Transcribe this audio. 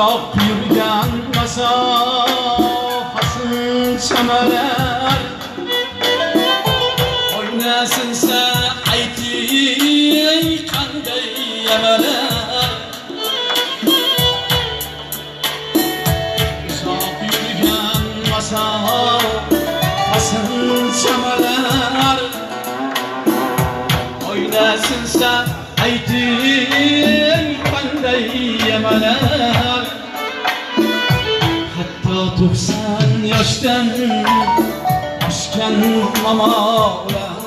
uzoq yurgan masofasini chamalar o'ynasinsa ayting qanday yamalar uzoq yurgan masofasini chamalar o'ynasinsa ayting qanday yamalar hatto 90 yoshdan oshgan momolar